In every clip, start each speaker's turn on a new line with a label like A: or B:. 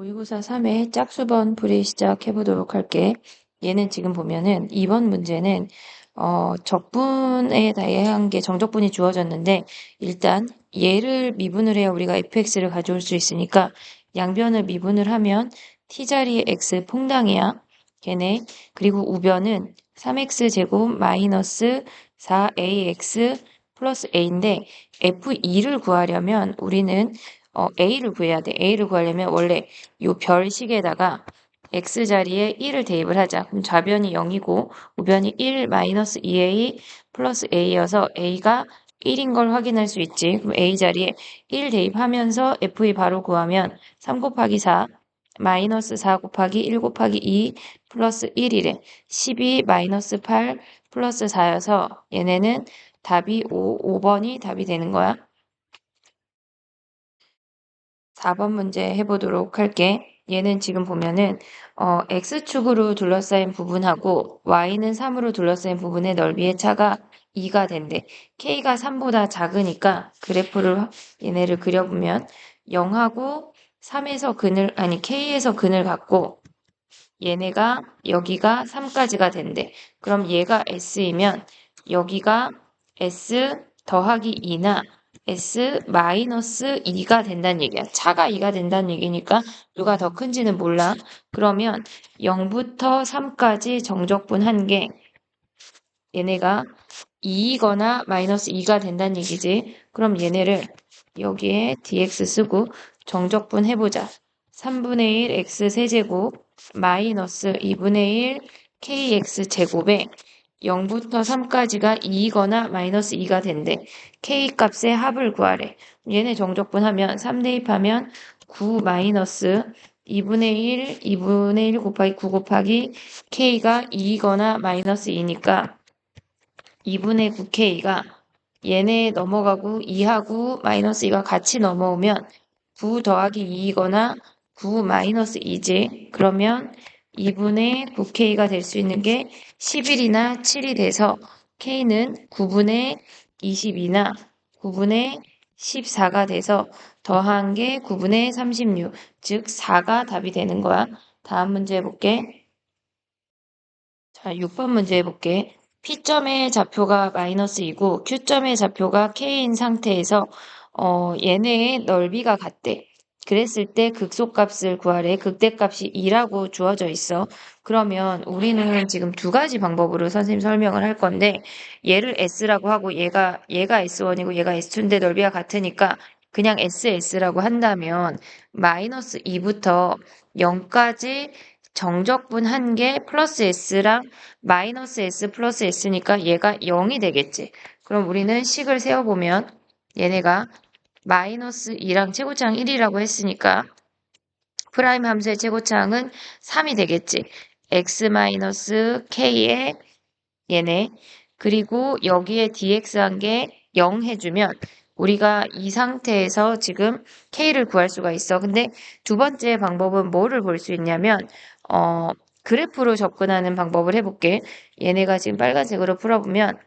A: 모의고사 3회 짝수번 풀이 시작해 보도록 할게. 얘는 지금 보면은 이번 문제는 적분에 대한 게 정적분이 주어졌는데 일단 얘를 미분을 해야 우리가 fx를 가져올 수 있으니까 양변을 미분을 하면 t자리에 x 퐁당이야. 걔네. 그리고 우변은 3x 제곱 마이너스 4ax 플러스 a인데 f2를 구하려면 우리는 a를 구해야 돼. a를 구하려면 원래 요 별식에다가 x자리에 1을 대입을 하자. 그럼 좌변이 0이고 우변이 1 마이너스 2a 플러스 a여서 a가 1인 걸 확인할 수 있지. 그럼 a자리에 1 대입하면서 f2 바로 구하면 3 곱하기 4 마이너스 4 곱하기 1 곱하기 2 플러스 1이래. 12 마이너스 8 플러스 4여서 얘네는 답이 5번이 답이 되는 거야. 4번 문제 해보도록 할게. 얘는 지금 보면은 x축으로 둘러싸인 부분하고 y는 3으로 둘러싸인 부분의 넓이의 차가 2가 된대. k가 3보다 작으니까 그래프를 얘네를 그려보면 0하고 3에서 k에서 근을 갖고 얘네가 여기가 3까지가 된대. 그럼 얘가 s이면 여기가 s 더하기 2나 s 마이너스 2가 된다는 얘기야. 차가 2가 된다는 얘기니까 누가 더 큰지는 몰라. 그러면 0부터 3까지 정적분 한 게 얘네가 2이거나 마이너스 2가 된다는 얘기지. 그럼 얘네를 여기에 dx 쓰고 정적분 해보자. 3분의 1 x 세제곱 마이너스 2분의 1 kx 제곱에 0부터 3까지가 2이거나 마이너스 2가 된대. k 값의 합을 구하래. 얘네 정적분 하면 3 대입하면 9 마이너스 2분의 1 곱하기 9 곱하기 k가 2이거나 마이너스 2니까 2분의 9k가 얘네 넘어가고 2하고 마이너스 2가 같이 넘어오면 9 더하기 2이거나 9 마이너스 2지. 그러면 2분의 9k가 될 수 있는 게 11이나 7이 돼서 k는 9분의 22나 9분의 14가 돼서 더한 게 9분의 36, 즉 4가 답이 되는 거야. 다음 문제 해볼게. 자, 6번 문제 해볼게. P점의 좌표가 마이너스이고 Q점의 좌표가 K인 상태에서 얘네의 넓이가 같대. 그랬을 때 극소값을 구하래. 극대값이 2라고 주어져 있어. 그러면 우리는 지금 두 가지 방법으로 선생님 설명을 할 건데 얘를 S라고 하고 얘가 S1이고 얘가 S2인데 넓이가 같으니까 그냥 SS라고 한다면 마이너스 2부터 0까지 정적분 한 개 플러스 S랑 마이너스 S 플러스 S니까 얘가 0이 되겠지. 그럼 우리는 식을 세워보면 얘네가 마이너스 2랑 최고차항 1이라고 했으니까 프라임 함수의 최고차항은 3이 되겠지. x 마이너스 k의 얘네 그리고 여기에 dx 한 게 0 해주면 우리가 이 상태에서 지금 k를 구할 수가 있어. 근데 두 번째 방법은 뭐를 볼 수 있냐면 그래프로 접근하는 방법을 해볼게. 얘네가 지금 빨간색으로 풀어보면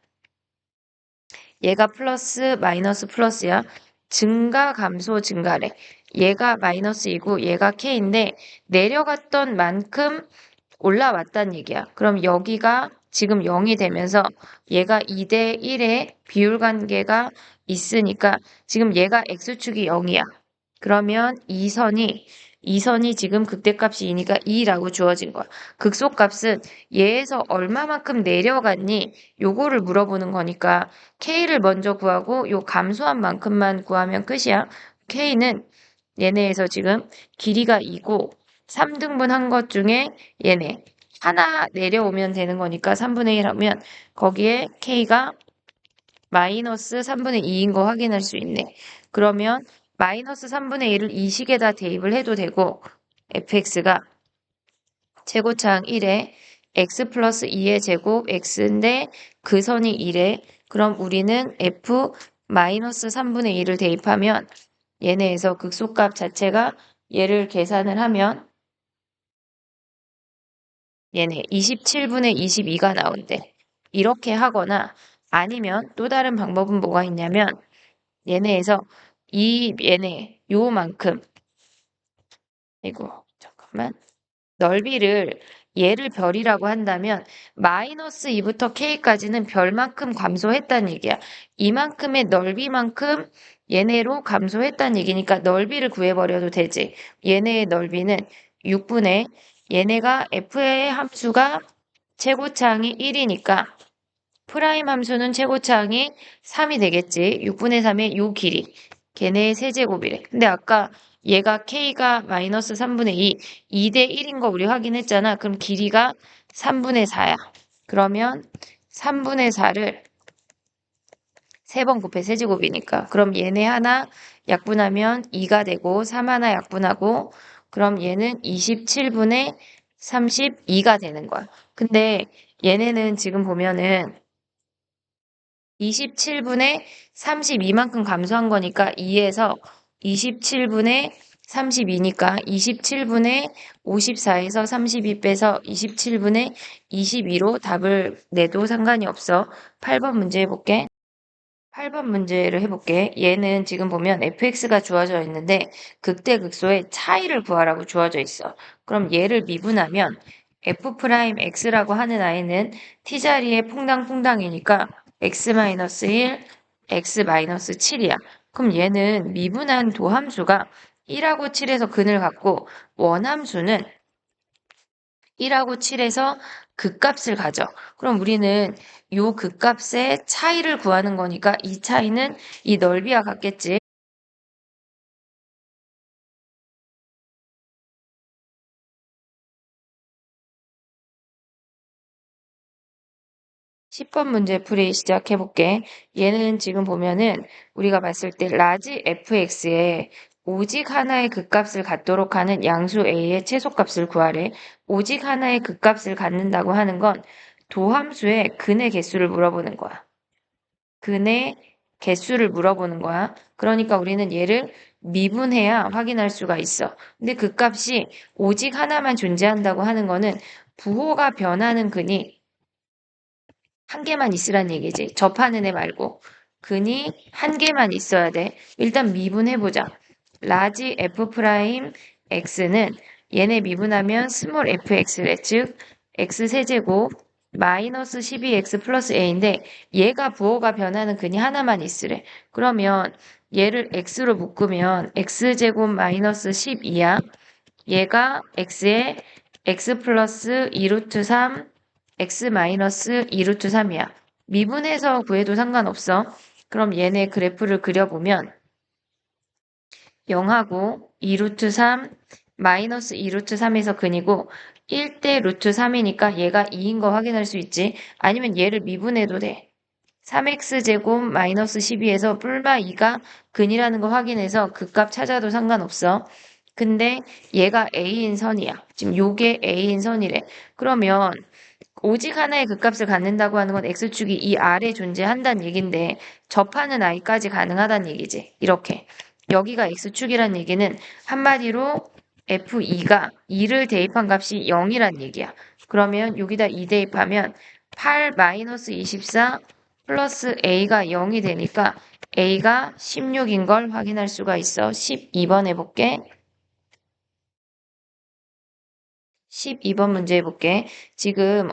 A: 얘가 플러스 마이너스 플러스야. 증가 감소 증가래. 얘가 마이너스이고 얘가 k인데 내려갔던 만큼 올라왔단 얘기야. 그럼 여기가 지금 0이 되면서 얘가 2대 1의 비율 관계가 있으니까 지금 얘가 x축이 0이야. 그러면 이 선이 지금 극대값이 2니까 2라고 주어진 거야. 극소값은 얘에서 얼마만큼 내려갔니? 요거를 물어보는 거니까 k를 먼저 구하고 요 감소한 만큼만 구하면 끝이야. k는 얘네에서 지금 길이가 2고 3등분 한 것 중에 얘네 하나 내려오면 되는 거니까 3분의 1 하면 거기에 k가 마이너스 3분의 2인 거 확인할 수 있네. 그러면 마이너스 3분의 1을 이 식에다 대입을 해도 되고 fx가 최고차항 1에 x 플러스 2의 제곱 x인데 그 선이 1에 그럼 우리는 f 마이너스 3분의 1을 대입하면 얘네에서 극소값 자체가 얘를 계산을 하면 얘네 27분의 22가 나온대. 이렇게 하거나 아니면 또 다른 방법은 뭐가 있냐면 얘네에서 얘네 요만큼 이고 넓이를 얘를 별이라고 한다면 마이너스 2부터 k까지는 별만큼 감소했다는 얘기야. 이만큼의 넓이만큼 얘네로 감소했다는 얘기니까 넓이를 구해버려도 되지. 얘네의 넓이는 6분의 얘네가 f의 함수가 최고차항이 1이니까 프라임 함수는 최고차항이 3이 되겠지. 6분의 3의 요 길이. 걔네의 세제곱이래. 근데 아까 얘가 k가 마이너스 3분의 2, 2대 1인 거 우리 확인했잖아. 그럼 길이가 3분의 4야. 그러면 3분의 4를 3번 곱해 세제곱이니까. 그럼 얘네 하나 약분하면 2가 되고 3 하나 약분하고 그럼 얘는 27분의 32가 되는 거야. 근데 얘네는 지금 보면은 27분의 32만큼 감소한 거니까 2에서 27분의 32니까 27분의 54에서 32 빼서 27분의 22로 답을 내도 상관이 없어. 8번 문제 해볼게. 8번 문제를 해볼게. 얘는 지금 보면 fx가 주어져 있는데 극대극소의 차이를 구하라고 주어져 있어. 그럼 얘를 미분하면 f'x라고 하는 아이는 t자리에 퐁당퐁당이니까 x-1, x-7이야. 그럼 얘는 미분한 도함수가 1하고 7에서 근을 갖고 원함수는 1하고 7에서 극값을 가져. 그럼 우리는 요 극값의 차이를 구하는 거니까 이 차이는 이 넓이와 같겠지. 10번 문제 풀이 시작해 볼게. 얘는 지금 보면은 우리가 봤을 때 라지 fx에 오직 하나의 극값을 갖도록 하는 양수 a의 최소값을 구하래. 오직 하나의 극값을 갖는다고 하는 건 도함수의 근의 개수를 물어보는 거야. 근의 개수를 물어보는 거야. 그러니까 우리는 얘를 미분해야 확인할 수가 있어. 근데 그 값이 오직 하나만 존재한다고 하는 거는 부호가 변하는 근이 한 개만 있으란 얘기지. 접하는 애 말고. 근이 한 개만 있어야 돼. 일단 미분해보자. 라지 f 프라임 x는 얘네 미분하면 스몰 fx래. 즉 x 세제곱 마이너스 12x 플러스 a인데 얘가 부호가 변하는 근이 하나만 있으래. 그러면 얘를 x로 묶으면 x제곱 마이너스 12야. 얘가 x에 x 플러스 2루트 3, x 마이너스 2루트 3이야. 미분해서 구해도 상관없어. 그럼 얘네 그래프를 그려보면 0하고 2루트 3, 마이너스 2루트 3에서 근이고 1대 루트 3이니까 얘가 2인 거 확인할 수 있지. 아니면 얘를 미분해도 돼. 3x제곱 마이너스 12에서 뿔마 2가 근이라는 거 확인해서 그 값 찾아도 상관없어. 근데 얘가 a인 선이야. 지금 요게 a인 선이래. 그러면 오직 하나의 극값을 갖는다고 하는 건 x축이 이 아래 존재한다는 얘긴데 접하는 i까지 가능하다는 얘기지. 이렇게. 여기가 x축이란 얘기는 한마디로 f2가 2를 대입한 값이 0이란 얘기야. 그러면 여기다 2 대입하면 8-24 플러스 a가 0이 되니까 a가 16인 걸 확인할 수가 있어. 12번 해볼게. 12번 문제 해볼게. 지금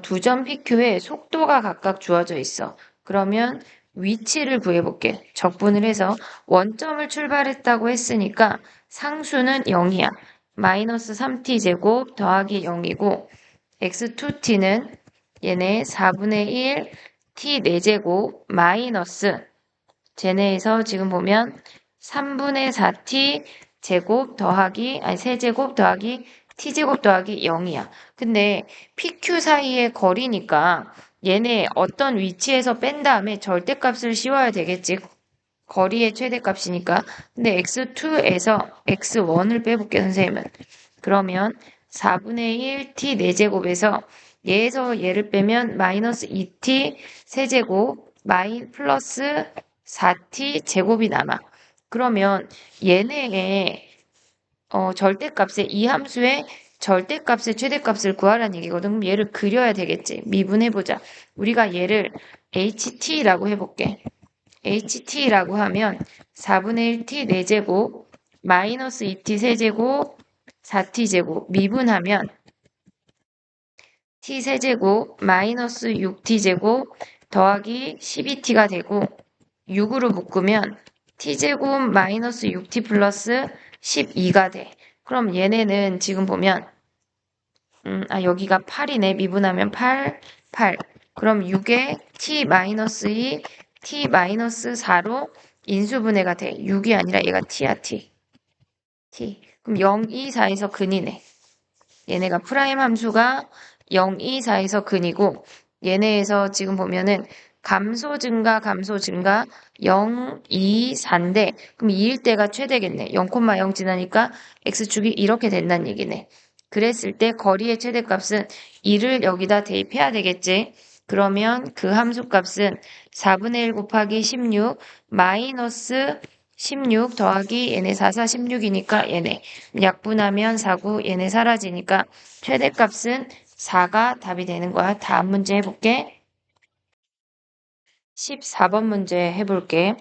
A: 두 점 PQ에 속도가 각각 주어져 있어. 그러면 위치를 구해볼게. 적분을 해서 원점을 출발했다고 했으니까 상수는 0이야. 마이너스 3t 제곱 더하기 0이고 x2t는 얘네 4분의 1 t 4제곱 마이너스 쟤네에서 지금 보면 3분의 4t 제곱 더하기 아니 세제곱 더하기 t제곱 더하기 0이야. 근데 pq 사이의 거리니까 얘네 어떤 위치에서 뺀 다음에 절대값을 씌워야 되겠지. 거리의 최대값이니까. 근데 x2에서 x1을 빼볼게 선생님은. 그러면 4분의 1 t 4제곱에서 얘에서 얘를 빼면 마이너스 2t 세제곱 플러스 4t 제곱이 남아. 그러면 얘네의 절대값의 이 함수의 절대값의 최대값을 구하라는 얘기거든. 그럼 얘를 그려야 되겠지. 미분해보자. 우리가 얘를 ht라고 해볼게. ht라고 하면 4분의 1t 4제곱 마이너스 2t 세제곱 4t제곱 미분하면 t세제곱 마이너스 6t제곱 더하기 12t가 되고 6으로 묶으면 t제곱 마이너스 6t 플러스 12가 돼. 그럼 얘네는 지금 보면 여기가 8이네. 미분하면 8, 8. 그럼 6에 t 마이너스 2, t 마이너스 4로 인수분해가 돼. 6이 아니라 얘가 t야, t. t. 그럼 0, 2, 4에서 근이네. 얘네가 프라임 함수가 0, 2, 4에서 근이고 얘네에서 지금 보면은 감소 증가 0, 2, 4인데 그럼 2일 때가 최대겠네. 0,0 지나니까 x축이 이렇게 된다는 얘기네. 그랬을 때 거리의 최대값은 2를 여기다 대입해야 되겠지. 그러면 그 함수값은 4분의 1 곱하기 16 마이너스 16 더하기 얘네 4, 4, 16이니까 얘네 약분하면 4구 얘네 사라지니까 최대값은 4가 답이 되는 거야. 다음 문제 해볼게. 14번 문제 해볼게.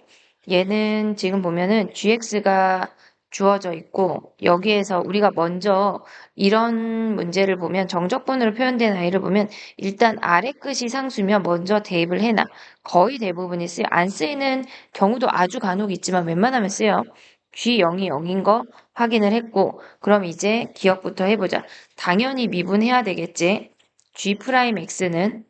A: 얘는 지금 보면은 gx가 주어져 있고 여기에서 우리가 먼저 이런 문제를 보면 정적분으로 표현된 아이를 보면 일단 아래 끝이 상수면 먼저 대입을 해놔. 거의 대부분이 쓰여. 안 쓰이는 경우도 아주 간혹 있지만 웬만하면 쓰여. G0이 0인 거 확인을 했고 그럼 이제 기억부터 해보자. 당연히 미분해야 되겠지. G'X는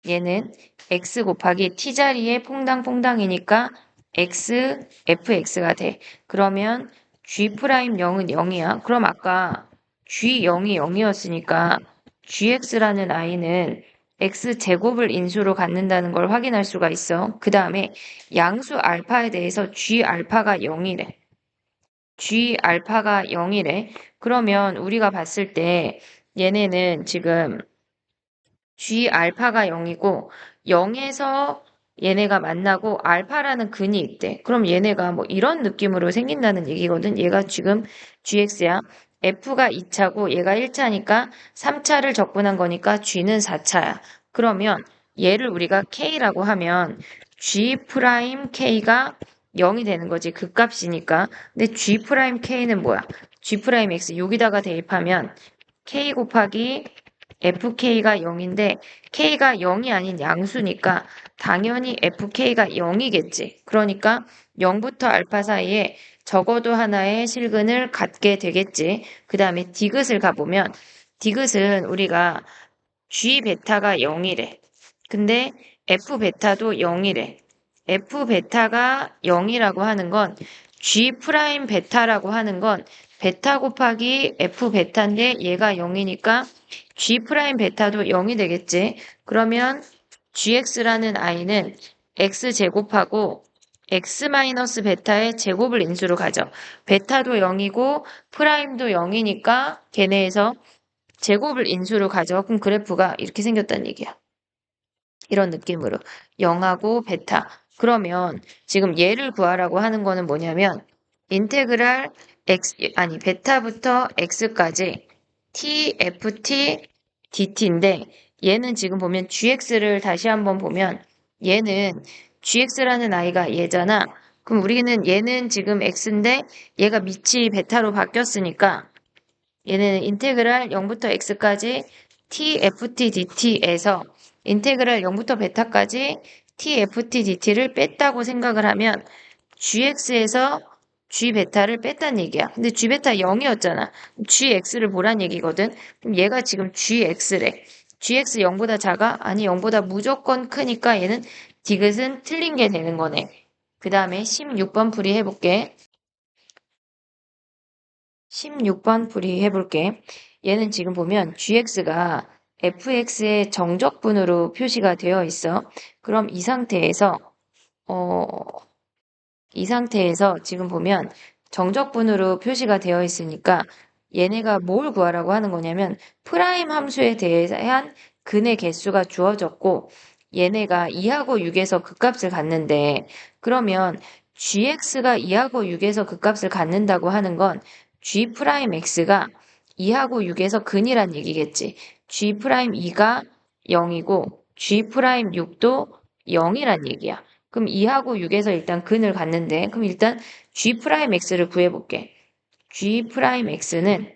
A: 얘는 x 곱하기 t자리에 퐁당퐁당이니까 x, fx가 돼. 그러면 g'0은 0이야. 그럼 아까 g0이 0이었으니까 gx라는 i는 x제곱을 인수로 갖는다는 걸 확인할 수가 있어. 그 다음에 양수 알파에 대해서 g알파가 0이래. g알파가 0이래. 그러면 우리가 봤을 때 얘네는 지금 G 알파가 0이고 0에서 얘네가 만나고 알파라는 근이 있대. 그럼 얘네가 뭐 이런 느낌으로 생긴다는 얘기거든. 얘가 지금 GX야. F가 2차고 얘가 1차니까 3차를 적분한 거니까 G는 4차야. 그러면 얘를 우리가 K라고 하면 G 프라임 K가 0이 되는 거지. 그 값이니까. 근데 G 프라임 K는 뭐야? G 프라임 X 여기다가 대입하면 K 곱하기 FK가 0인데 K가 0이 아닌 양수니까 당연히 FK가 0이겠지. 그러니까 0부터 알파 사이에 적어도 하나의 실근을 갖게 되겠지. 그 다음에 디귿을 가보면 디귿은 우리가 G 베타가 0이래. 근데 F 베타도 0이래. F 베타가 0이라고 하는 건 G 프라임 베타라고 하는 건 베타 곱하기 F 베타인데 얘가 0이니까 G 프라임 베타도 0이 되겠지. 그러면 GX라는 i는 X 제곱하고 X 마이너스 베타의 제곱을 인수로 가져. 베타도 0이고 프라임도 0이니까 걔네에서 제곱을 인수로 가져. 그럼 그래프가 이렇게 생겼다는 얘기야. 이런 느낌으로 0하고 베타. 그러면 지금 얘를 구하라고 하는 거는 뭐냐면 인테그랄 x 아니 베타부터 x까지 tft dt인데 얘는 지금 보면 gx를 다시 한번 보면 얘는 gx라는 아이가 얘잖아. 그럼 우리는 얘는 지금 x인데 얘가 밑이 베타로 바뀌었으니까 얘는 인테그랄 0부터 x까지 tft dt에서 인테그랄 0부터 베타까지 tft dt를 뺐다고 생각을 하면 gx에서 g 베타를 뺐다는 얘기야. 근데 g 베타 0이었잖아. gx를 보란 얘기거든. 그럼 얘가 지금 gx래. gx 0보다 작아? 아니 0보다 무조건 크니까 얘는 디귿은 틀린 게 되는 거네. 그 다음에 16번 풀이 해볼게. 16번 풀이 해볼게. 얘는 지금 보면 gx가 fx의 정적분으로 표시가 되어 있어. 그럼 이 상태에서 지금 보면 정적분으로 표시가 되어 있으니까 얘네가 뭘 구하라고 하는 거냐면 프라임 함수에 대한 근의 개수가 주어졌고 얘네가 2하고 6에서 그 값을 갖는데 그러면 gx가 2하고 6에서 그 값을 갖는다고 하는 건 g 프라임 x가 2하고 6에서 근이란 얘기겠지. g 프라임 2가 0이고 g 프라임 6도 0이란 얘기야. 그럼 2하고 6에서 일단 근을 갖는데 그럼 일단 g 프라임 x를 구해볼게. G'X는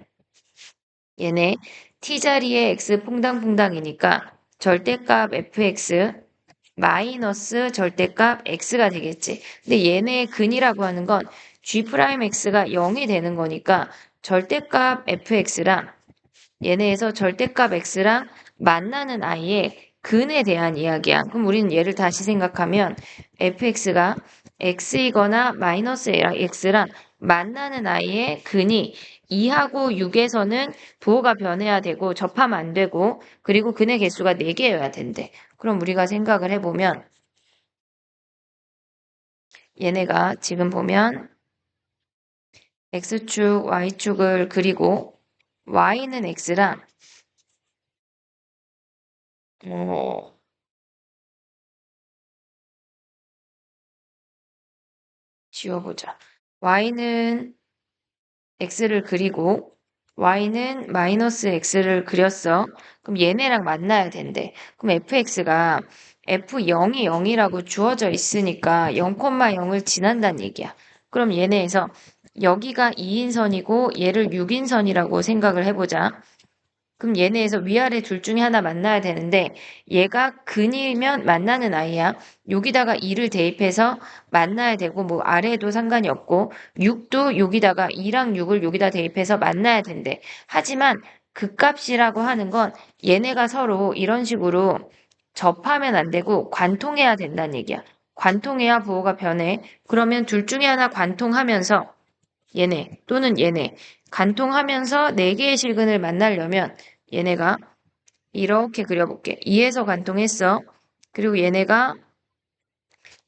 A: 얘네 t자리에 x 퐁당퐁당이니까 절대값 fx 마이너스 절대값 x가 되겠지. 근데 얘네의 근이라고 하는 건 G'X가 0이 되는 거니까 절대값 fx랑 얘네에서 절대값 x랑 만나는 아이의 근에 대한 이야기야. 그럼 우리는 얘를 다시 생각하면 fx가 x이거나 마이너스 x랑 만나는 아이의 근이 2하고 6에서는 부호가 변해야 되고 접하면 안 되고 그리고 근의 개수가 4개여야 된대. 그럼 우리가 생각을 해보면 얘네가 지금 보면 x축, y축을 그리고 y는 x랑 어, 지워보자. y는 x를 그리고 y는 마이너스 x를 그렸어. 그럼 얘네랑 만나야 된대. 그럼 fx가 f0이 0이라고 주어져 있으니까 0,0을 지난다는 얘기야. 그럼 얘네에서 여기가 2인선이고 얘를 6인선이라고 생각을 해보자. 그럼 얘네에서 위아래 둘 중에 하나 만나야 되는데 얘가 근이면 만나는 아이야. 여기다가 2를 대입해서 만나야 되고 뭐 아래에도 상관이 없고 6도 여기다가 2랑 6을 여기다 대입해서 만나야 된대. 하지만 그 값이라고 하는 건 얘네가 서로 이런 식으로 접하면 안 되고 관통해야 된다는 얘기야. 관통해야 부호가 변해. 그러면 둘 중에 하나 관통하면서 얘네 또는 얘네 관통하면서 네 개의 실근을 만나려면 얘네가 이렇게 그려볼게. 2에서 관통했어. 그리고 얘네가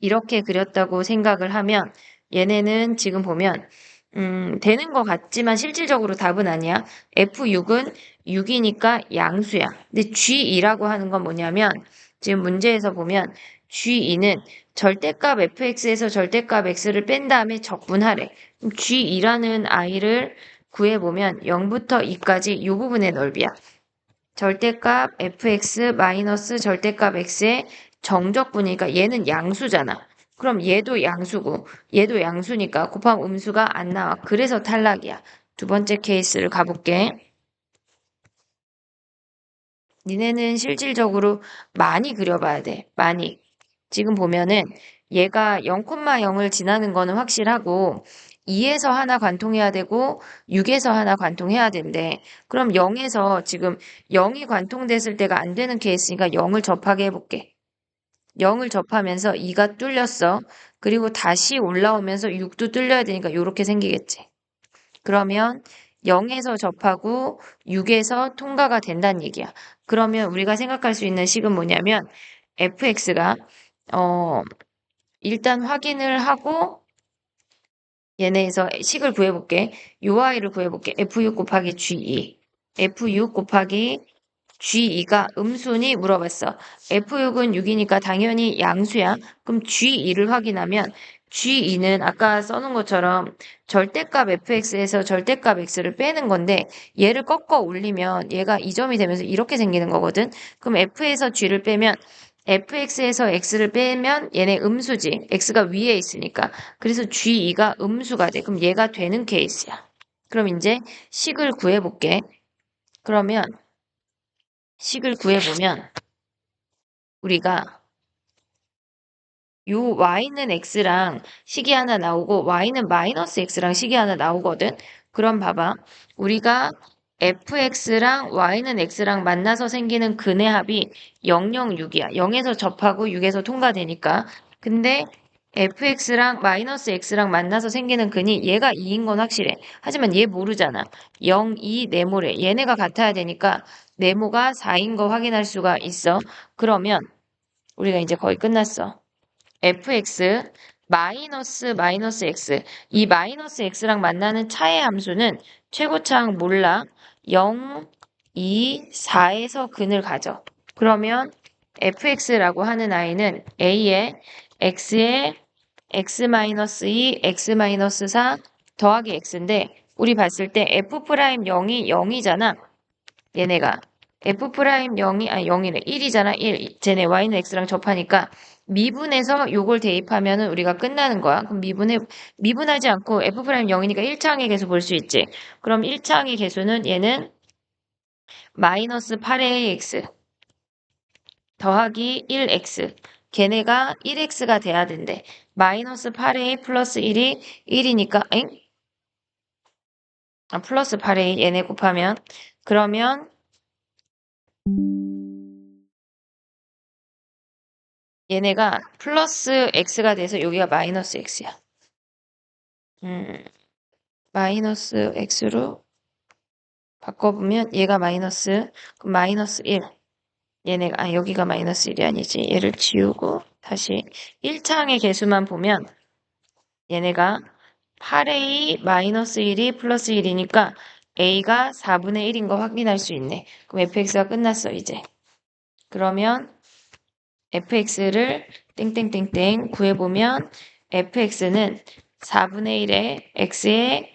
A: 이렇게 그렸다고 생각을 하면 얘네는 지금 보면 되는 것 같지만 실질적으로 답은 아니야. F6은 6이니까 양수야. 근데 G2라고 하는 건 뭐냐면 지금 문제에서 보면 G2는 절대값 fx에서 절대값 x를 뺀 다음에 적분하래. 그럼 G2라는 아이를 구해보면 0부터 2까지 이 부분의 넓이야. 절대값 fx 마이너스 절대값 x의 정적분이니까 얘는 양수잖아. 그럼 얘도 양수고 얘도 양수니까 곱하면 음수가 안 나와. 그래서 탈락이야. 두 번째 케이스를 가볼게. 니네는 실질적으로 많이 그려봐야 돼. 많이. 지금 보면은 얘가 0,0을 지나는 거는 확실하고 2에서 하나 관통해야 되고 6에서 하나 관통해야 된대. 그럼 0에서 지금 0이 관통됐을 때가 안 되는 케이스니까 0을 접하게 해볼게. 0을 접하면서 2가 뚫렸어. 그리고 다시 올라오면서 6도 뚫려야 되니까 이렇게 생기겠지. 그러면 0에서 접하고 6에서 통과가 된다는 얘기야. 그러면 우리가 생각할 수 있는 식은 뭐냐면 fx가 일단 확인을 하고 얘네에서 식을 구해볼게. 요 아이를 구해볼게. F6 곱하기 G2. F6 곱하기 G2가 음수니 물어봤어. F6은 6이니까 당연히 양수야. 그럼 G2를 확인하면 G2는 아까 써놓은 것처럼 절대값 fx에서 절대값 x를 빼는 건데 얘를 꺾어 올리면 얘가 2점이 되면서 이렇게 생기는 거거든. 그럼 f에서 g를 빼면 fx에서 x를 빼면 얘네 음수지. x가 위에 있으니까. 그래서 g2가 음수가 돼. 그럼 얘가 되는 케이스야. 그럼 이제 식을 구해볼게. 그러면 식을 구해보면 우리가 요 y는 x랑 식이 하나 나오고 y는 마이너스 x랑 식이 하나 나오거든. 그럼 봐봐. 우리가 fx랑 y는 x랑 만나서 생기는 근의 합이 0, 0, 6이야. 0에서 접하고 6에서 통과되니까. 근데 fx랑 마이너스 x랑 만나서 생기는 근이 얘가 2인 건 확실해. 하지만 얘 모르잖아. 0, 2, 네모래. 얘네가 같아야 되니까 네모가 4인 거 확인할 수가 있어. 그러면 우리가 이제 거의 끝났어. fx 마이너스 x 이 마이너스 x랑 만나는 차의 함수는 최고차항 몰라 0, 2, 4에서 근을 가져. 그러면 fx라고 하는 아이는 a에 x에 x-2, x-4 더하기 x인데 우리 봤을 때 f'0이 0이잖아. 얘네가 f'0이 아니 0이래 1이잖아 1 쟤네 y는 x랑 접하니까 미분해서 요걸 대입하면은 우리가 끝나는 거야. 그럼 미분하지 않고 f 프라임 0이니까 1차항의 개수 볼 수 있지. 그럼 1차항의 개수는 얘는 마이너스 8의 x 더하기 1x. 걔네가 1x가 돼야 된대. 마이너스 8a 플러스 1이 1이니까, 플러스 8a 얘네 곱하면, 그러면 얘네가 플러스 x가 돼서 여기가 마이너스 x야. 마이너스 x로 바꿔보면 얘가 마이너스, 그럼 마이너스 1. 얘네가, 여기가 마이너스 1이 아니지. 얘를 지우고 다시 1차항의 개수만 보면 얘네가 8a 마이너스 1이 플러스 1이니까 a가 4분의 1인 거 확인할 수 있네. 그럼 fx가 끝났어, 이제. 그러면 fx를 땡땡땡땡 구해보면 fx는 4분의 1에 x에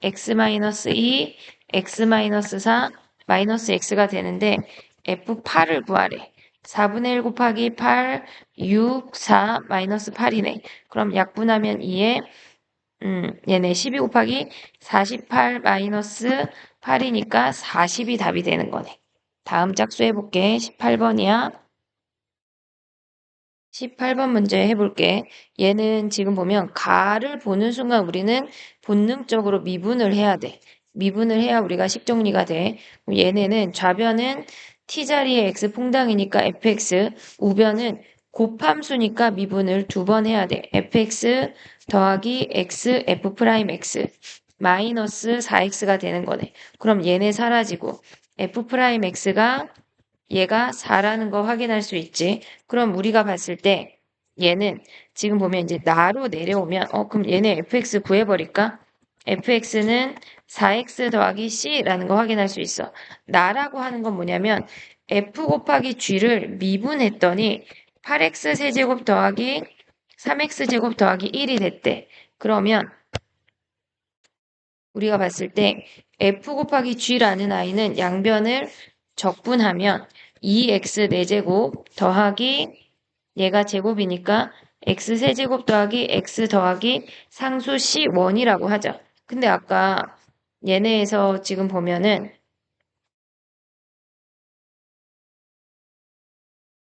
A: x-2, x-4, 마이너스 x가 되는데 f8을 구하래. 4분의 1 곱하기 8, 6, 4, 마이너스 8이네. 그럼 약분하면 2에 얘네 12 곱하기 48 마이너스 8이니까 40이 답이 되는 거네. 다음 짝수 해볼게. 18번이야. 18번 문제 해볼게. 얘는 지금 보면 가를 보는 순간 우리는 본능적으로 미분을 해야 돼. 미분을 해야 우리가 식정리가 돼. 얘네는 좌변은 t자리에 x 퐁당이니까 fx, 우변은 곱함수니까 미분을 2번 해야 돼. fx 더하기 x f 프라임 x 마이너스 4x가 되는 거네. 그럼 얘네 사라지고 f 프라임 x가 얘가 4라는 거 확인할 수 있지. 그럼 우리가 봤을 때 얘는 지금 보면 이제 나로 내려오면 그럼 얘네 fx 구해버릴까? fx는 4x 더하기 c라는 거 확인할 수 있어. 나라고 하는 건 뭐냐면 f 곱하기 g를 미분했더니 8x 세제곱 더하기 3x 제곱 더하기 1이 됐대. 그러면 우리가 봤을 때 f 곱하기 g라는 아이는 양변을 적분하면 2x 4제곱 더하기 얘가 제곱이니까 x 세제곱 더하기 x 더하기 상수 c1이라고 하자. 근데 아까 얘네에서 지금 보면은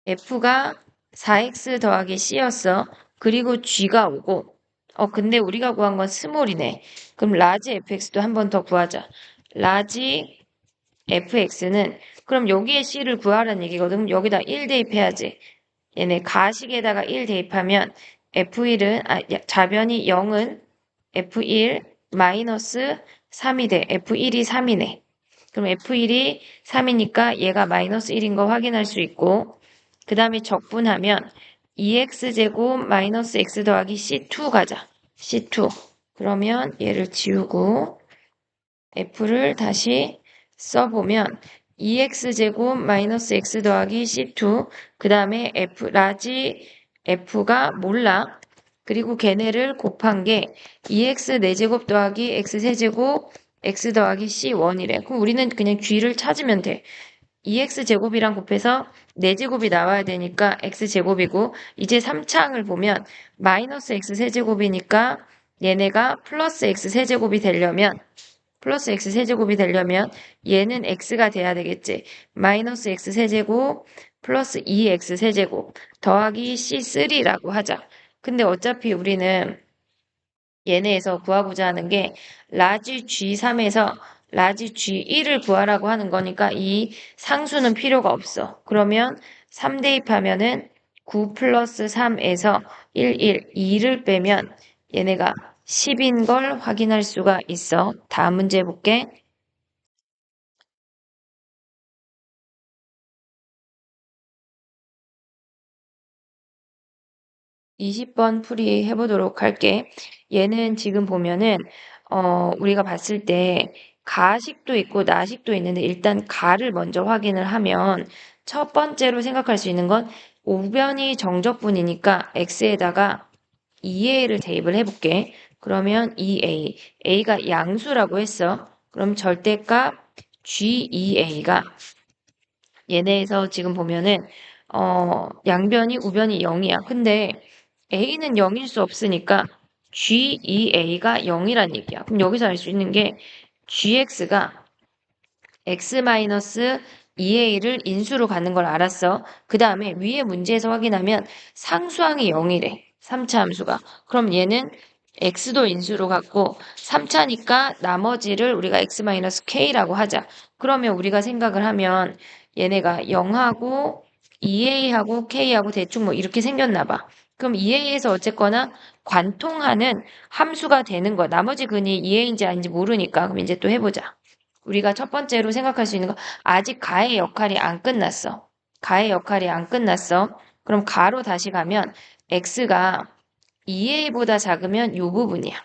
A: f가 4x 더하기 c였어. 그리고 g가 오고 근데 우리가 구한 건 스몰이네. 그럼 라지 fx도 한 번 더 구하자. 라지 fx는 그럼 여기에 c를 구하라는 얘기거든. 여기다 1 대입해야지. 얘네 가식에다가 1 대입하면 f1은 좌변이 0은 f1 마이너스 3이 돼. f1이 3이네. 그럼 f1이 3이니까 얘가 마이너스 1인 거 확인할 수 있고 그 다음에 적분하면 2x제곱 마이너스 x 더하기 c2 가자. c2. 그러면 얘를 지우고 f를 다시 써보면 2x제곱 마이너스 x 더하기 c2 그 다음에 라지 f가 몰라. 그리고 걔네를 곱한 게 2x 4제곱 더하기 x 세제곱 x 더하기 c1이래. 그럼 우리는 그냥 g를 찾으면 돼. 2x제곱이랑 곱해서 4제곱이 나와야 되니까 x제곱이고 이제 3차항을 보면 마이너스 x 세제곱이니까 얘네가 플러스 x 세제곱이 되려면 플러스 x 세제곱이 되려면 얘는 x가 돼야 되겠지. 마이너스 x 세제곱 플러스 2x 세제곱 더하기 c3라고 하자. 근데 어차피 우리는 얘네에서 구하고자 하는 게 라지 G3에서 라지 G1을 구하라고 하는 거니까 이 상수는 필요가 없어. 그러면 3 대입하면은 9 플러스 3에서 1, 2를 빼면 얘네가 10인 걸 확인할 수가 있어. 다음 문제 볼게. 20번 풀이 해보도록 할게. 얘는 지금 보면은, 우리가 봤을 때 가식도 있고 나식도 있는데 일단 가를 먼저 확인을 하면 첫 번째로 생각할 수 있는 건 우변이 정적분이니까 x에다가 2a를 대입을 해볼게. 그러면 2a, a가 양수라고 했어. 그럼 절대값 g2a가 얘네에서 지금 보면은 양변이 우변이 0이야. 근데 a는 0일 수 없으니까 G2a가 0이란 얘기야. 그럼 여기서 알 수 있는 게 gx가 x-2a를 인수로 가는 걸 알았어. 그 다음에 위에 문제에서 확인하면 상수항이 0이래. 3차 함수가. 그럼 얘는 x도 인수로 갔고 3차니까 나머지를 우리가 x-k라고 하자. 그러면 우리가 생각을 하면 얘네가 0하고 2a하고 k하고 대충 뭐 이렇게 생겼나 봐. 그럼 2a에서 어쨌거나 관통하는 함수가 되는 거야. 나머지 근이 2a인지 아닌지 모르니까. 그럼 이제 또 해보자. 우리가 첫 번째로 생각할 수 있는 거, 아직 가의 역할이 안 끝났어. 가의 역할이 안 끝났어. 그럼 가로 다시 가면 x가 2a보다 작으면 요 부분이야.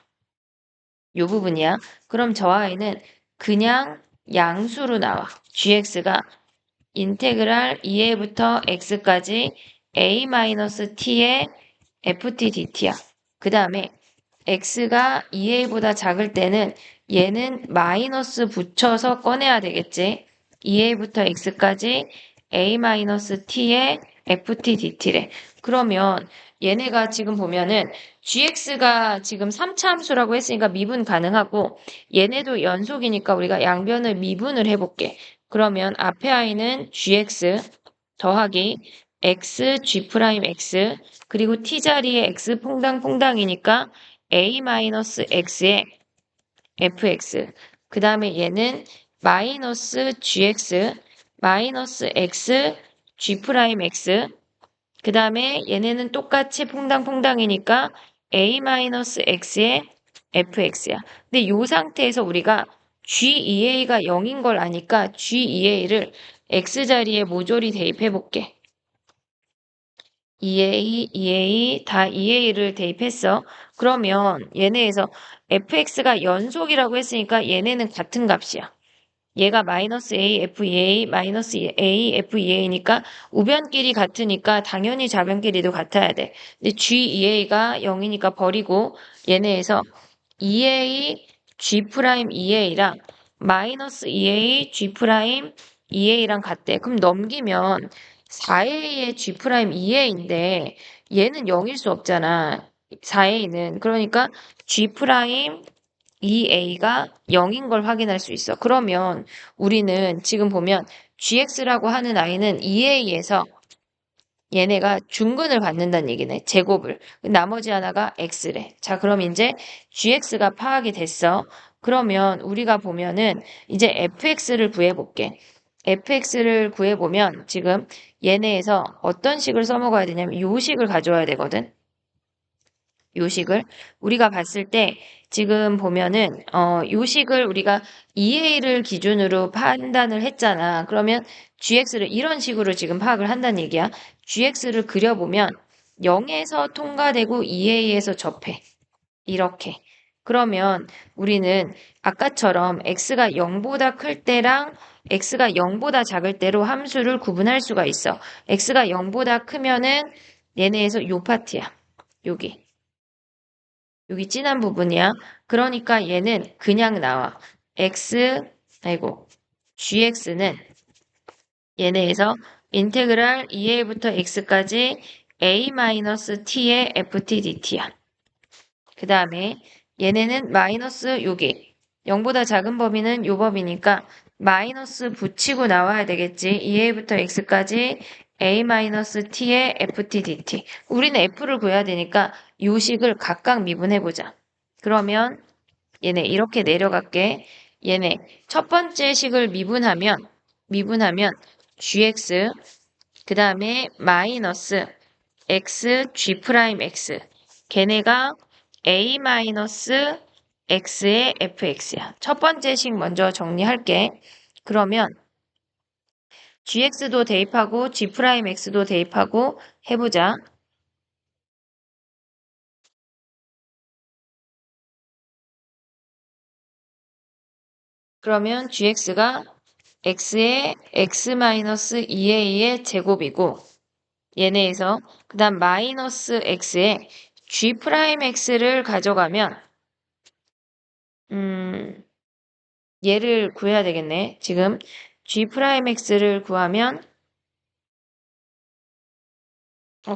A: 요 부분이야. 그럼 저 아이는 그냥 양수로 나와. gx가 인테그랄 2a부터 x까지 a-t의 ft dt야. 그 다음에 x가 2a보다 작을 때는 얘는 마이너스 붙여서 꺼내야 되겠지. 2a부터 x까지 a-t의 ft dt래. 그러면 얘네가 지금 보면은 gx가 지금 3차 함수라고 했으니까 미분 가능하고 얘네도 연속이니까 우리가 양변을 미분을 해볼게. 그러면 앞에 i는 gx 더하기 x g'(x) 그리고 t자리에 x 퐁당퐁당이니까 a-x의 fx 그 다음에 얘는 마이너스 gx 마이너스 x g'(x) 그 다음에 얘네는 똑같이 퐁당퐁당이니까 a-x의 fx야. 근데 이 상태에서 우리가 g2a가 0인 걸 아니까 g2a를 x자리에 모조리 대입해 볼게. 2a, 2a, 다 2a를 대입했어. 그러면 얘네에서 fx가 연속이라고 했으니까 얘네는 같은 값이야. 얘가 마이너스 a, f2a, 마이너스 a, f2a니까 우변끼리 같으니까 당연히 좌변끼리도 같아야 돼. 근데 g2a가 0이니까 버리고 얘네에서 2a, g'2a랑 마이너스 2a, g'2a랑 같대. 그럼 넘기면 4a의 g'2a인데 얘는 0일 수 없잖아. 4a는. 그러니까 g'2a가 0인 걸 확인할 수 있어. 그러면 우리는 지금 보면 gx라고 하는 아이는 2a에서 얘네가 중근을 받는다는 얘기네. 제곱을. 나머지 하나가 x래. 자, 그럼 이제 gx가 파악이 됐어. 그러면 우리가 보면은 이제 fx를 구해볼게. fx를 구해보면 지금 얘네에서 어떤 식을 써먹어야 되냐면 요 식을 가져와야 되거든. 요식을 우리가 봤을 때 지금 보면은 요식을 우리가 2a를 기준으로 판단을 했잖아. 그러면 gx를 이런 식으로 지금 파악을 한다는 얘기야. gx를 그려보면 0에서 통과되고 2a에서 접해. 이렇게. 그러면 우리는 아까처럼 x가 0보다 클 때랑 x가 0보다 작을 때로 함수를 구분할 수가 있어. x가 0보다 크면은 얘네에서 요 파트야. 여기. 여기 진한 부분이야. 그러니까 얘는 그냥 나와. gx는 얘네에서 인테그랄 2a부터 x까지 a-t의 ft dt야. 그 다음에 얘네는 마이너스 여기 0보다 작은 범위는 요 범위니까 마이너스 붙이고 나와야 되겠지. 2a부터 x까지 a-t의 ft dt. 우리는 f를 구해야 되니까 요식을 각각 미분해보자. 그러면 얘네 이렇게 내려갈게. 얘네 첫 번째 식을 미분하면 gx 그 다음에 마이너스 x g'(x) 걔네가 a-x의 fx야. 첫 번째 식 먼저 정리할게. 그러면 gx도 대입하고 g'x도 대입하고 해보자. 그러면 gx가 x의 x-2a의 제곱이고 얘네에서 그 다음 마이너스 x에 g'x를 가져가면 얘를 구해야 되겠네. 지금 g'x를 구하면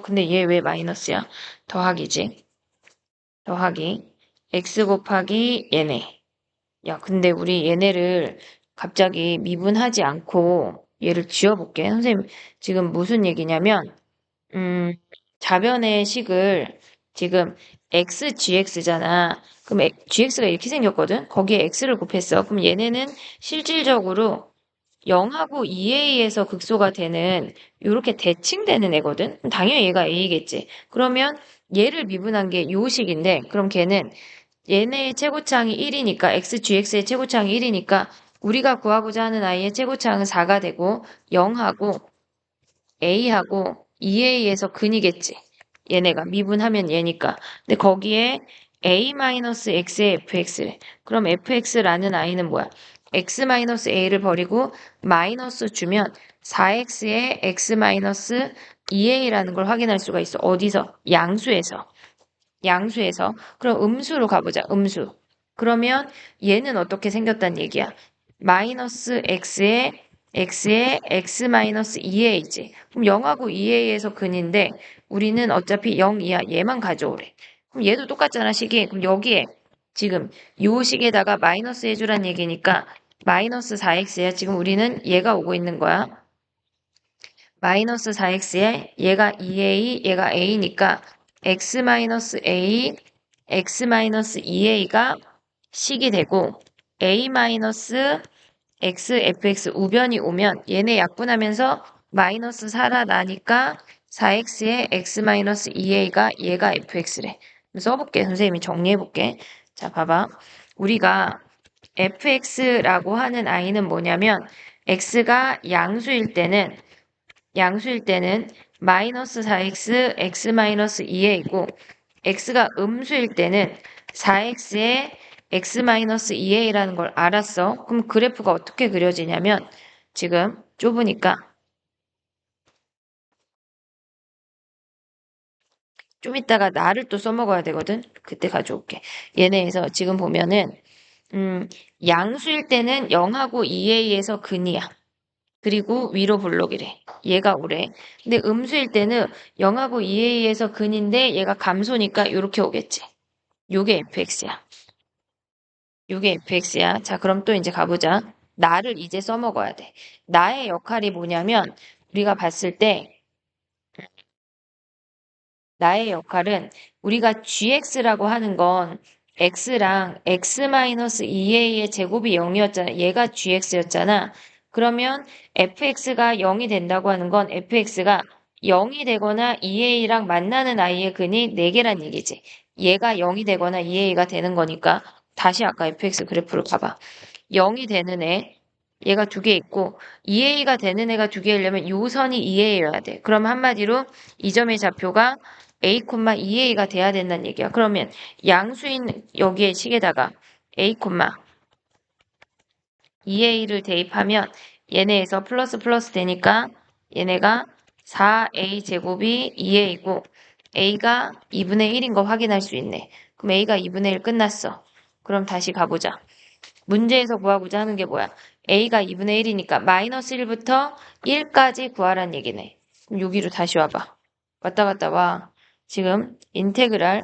A: 근데 얘 왜 마이너스야? 더하기지. 더하기. x 곱하기 얘네. 야, 근데 우리 얘네를 갑자기 미분하지 않고 얘를 지워볼게. 선생님, 지금 무슨 얘기냐면, 음, 자변의 식을 지금 xgx잖아. 그럼 gx가 이렇게 생겼거든? 거기에 x를 곱했어. 그럼 얘네는 실질적으로 0하고 2a에서 극소가 되는 이렇게 대칭되는 애거든? 그럼 당연히 얘가 a겠지. 그러면 얘를 미분한 게 요 식인데, 그럼 걔는 얘네의 최고차항이 1이니까, xgx의 최고차항이 1이니까, 우리가 구하고자 하는 아이의 최고차항은 4가 되고, 0하고 A하고 2A에서 근이겠지. 얘네가 미분하면 얘니까. 근데 거기에 A-X의 fx래. 그럼 fx라는 아이는 뭐야? x-a를 버리고 마이너스 주면 4x의 x-2a라는 걸 확인할 수가 있어. 어디서? 양수에서. 양수에서. 그럼 음수로 가보자. 음수. 그러면 얘는 어떻게 생겼단 얘기야? 마이너스 x의 x 마이너스 2a지. 그럼 0하고 2a에서 근인데 우리는 어차피 0 이하 얘만 가져오래. 그럼 얘도 똑같잖아, 식이. 그럼 여기에 지금 요 식에다가 마이너스 해주란 얘기니까 마이너스 4x야. 지금 우리는 얘가 오고 있는 거야. 마이너스 4x에 얘가 2a, 얘가 a니까 x-a, x-2a가 식이 되고 a-x, fx 우변이 오면 얘네 약분하면서 마이너스 살아나니까 4x에 x-2a가 얘가 fx래. 써볼게. 선생님이 정리해볼게. 자, 봐봐. 우리가 fx라고 하는 아이는 뭐냐면 x가 양수일 때는 마이너스 4x, x-2a이고 x가 음수일 때는 4x에 x-2a라는 걸 알았어. 그럼 그래프가 어떻게 그려지냐면 지금 좁으니까 좀 이따가 나를 또 써먹어야 되거든. 그때 가져올게. 얘네에서 지금 보면은 음, 양수일 때는 0하고 2a에서 근이야. 그리고 위로 볼록이래. 얘가 오래. 근데 음수일 때는 0하고 2a에서 근인데 얘가 감소니까 이렇게 오겠지. 요게 fx야. 요게 fx야. 자, 그럼 또 이제 가보자. 나를 이제 써먹어야 돼. 나의 역할이 뭐냐면 우리가 봤을 때 나의 역할은 우리가 gx라고 하는 건 x랑 x-2a의 제곱이 0이었잖아. 얘가 gx였잖아. 그러면 fx가 0이 된다고 하는 건 fx가 0이 되거나 2a랑 만나는 i의 근이 4개란 얘기지. 얘가 0이 되거나 2a가 되는 거니까 다시 아까 fx 그래프를 봐봐. 0이 되는 애, 얘가 2개 있고 2a가 되는 애가 2개이려면 요 선이 2a여야 돼. 그럼 한마디로 이 점의 좌표가 a, 2a가 돼야 된다는 얘기야. 그러면 양수인 여기에 식에다가 a, 2a를 대입하면 얘네에서 플러스 플러스 되니까 얘네가 4a 제곱이 2a이고 a가 2분의 1인 거 확인할 수 있네. 그럼 a가 2분의 1 끝났어. 그럼 다시 가보자. 문제에서 구하고자 하는 게 뭐야? a가 2분의 1이니까 마이너스 1부터 1까지 구하란 얘기네. 그럼 여기로 다시 와봐. 왔다 갔다 와. 지금 인테그랄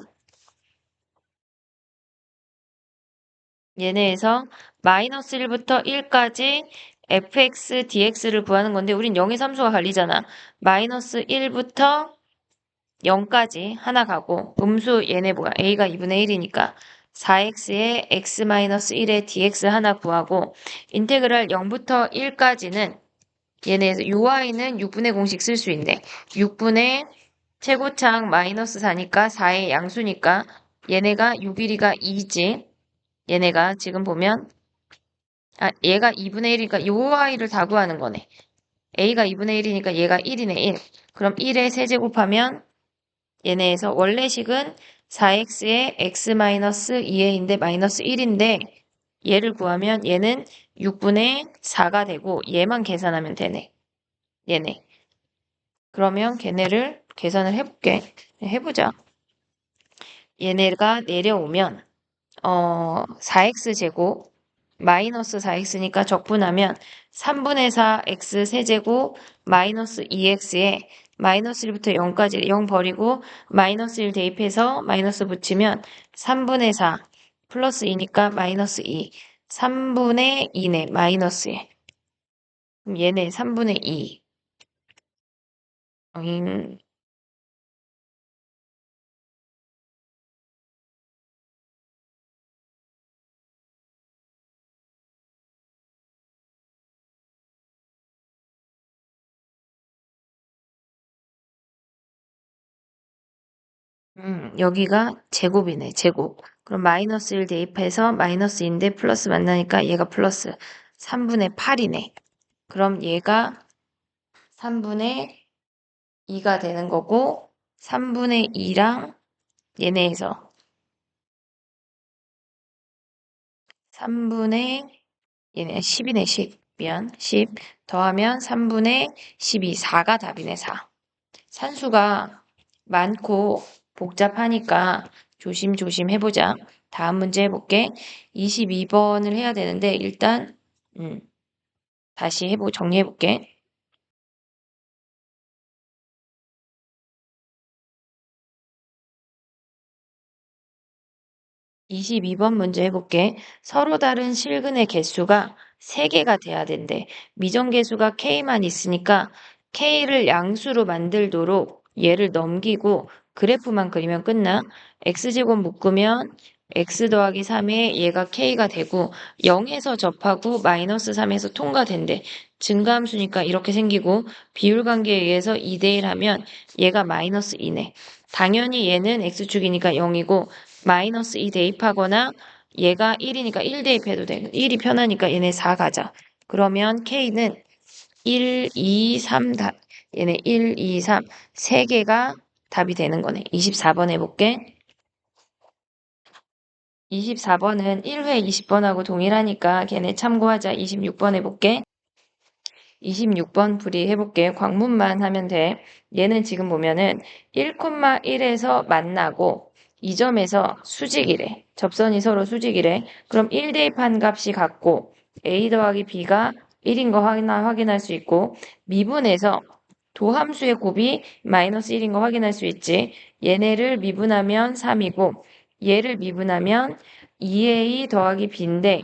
A: 얘네에서 마이너스 1부터 1까지 fx, dx를 구하는 건데 우린 0의 함수가 갈리잖아. 마이너스 1부터 0까지 하나 가고 음수 얘네 뭐야? a가 2분의 1이니까 4x에 x-1의 dx 하나 구하고 인테그랄 0부터 1까지는 얘네에서 요 y는 6분의 공식 쓸 수 있네. 6분의 최고차항 마이너스 4니까 4의 양수니까 얘네가 6일이가 2지. 얘네가 지금 보면 얘가 2분의 1이니까 요 y를 다 구하는 거네. a가 2분의 1이니까 얘가 1이네 1. 그럼 1에 세제곱하면 얘네에서 원래식은 4x에 x-2a인데 마이너스 1인데 얘를 구하면 얘는 6분의 4가 되고 얘만 계산하면 되네. 얘네. 그러면 걔네를 계산을 해볼게. 해보자. 얘네가 내려오면 4x 제곱 마이너스 4x니까 적분하면 3분의 4x 세제곱 마이너스 2x에 마이너스 1부터 0까지 0 버리고 마이너스 1 대입해서 마이너스 붙이면 3분의 4 플러스 2니까 마이너스 2. 3분의 2네, 마이너스 1. 그럼 얘네 3분의 2. 여기가 제곱이네, 제곱. 그럼 마이너스 1 대입해서 마이너스 2인데 플러스 만나니까 얘가 플러스 3분의 8이네. 그럼 얘가 3분의 2가 되는 거고, 3분의 2랑 얘네에서 3분의 얘네 10이네, 10. 미안, 10 더하면 3분의 12, 4가 답이네, 4. 산수가 많고 복잡하니까 조심조심 해보자. 다음 문제 해볼게. 22번을 해야 되는데 일단 다시 정리해볼게. 22번 문제 해볼게. 서로 다른 실근의 개수가 3개가 돼야 된대. 미정계수가 K만 있으니까 K를 양수로 만들도록 얘를 넘기고 그래프만 그리면 끝나. X제곱 묶으면 X 더하기 3에 얘가 K가 되고 0에서 접하고 마이너스 3에서 통과된대. 증가함수니까 이렇게 생기고 비율관계에 의해서 2대1 하면 얘가 마이너스 2네. 당연히 얘는 X축이니까 0이고 마이너스 2 대입하거나 얘가 1이니까 1 대입해도 돼. 1이 편하니까 얘네 4 가자. 그러면 K는 1, 2, 3 얘네 1, 2, 3 3개가 답이 되는 거네. 24번 해볼게. 24번은 1회 20번하고 동일하니까 걔네 참고하자. 26번 해볼게. 26번 풀이해볼게. 광문만 하면 돼. 얘는 지금 보면은 1,1에서 만나고 이 점에서 수직이래. 접선이 서로 수직이래. 그럼 1 대입한 값이 같고 a 더하기 b가 1인 거 확인할 수 있고 미분에서 도함수의 곱이 마이너스 1인 거 확인할 수 있지. 얘네를 미분하면 3이고 얘를 미분하면 2a 더하기 b인데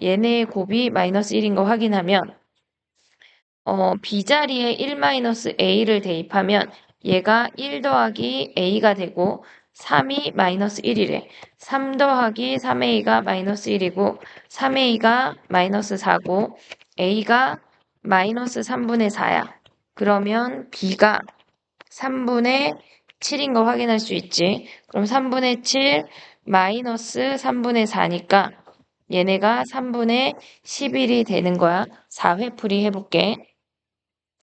A: 얘네의 곱이 마이너스 1인 거 확인하면 B자리에 1-A를 대입하면 얘가 1 더하기 A가 되고 3이 마이너스 1이래. 3 더하기 3A가 마이너스 1이고 3A가 마이너스 4고 A가 마이너스 3분의 4야. 그러면 B가 3분의 7인 거 확인할 수 있지. 그럼 3분의 7 마이너스 3분의 4니까 얘네가 3분의 11이 되는 거야. 4회 풀이 해볼게.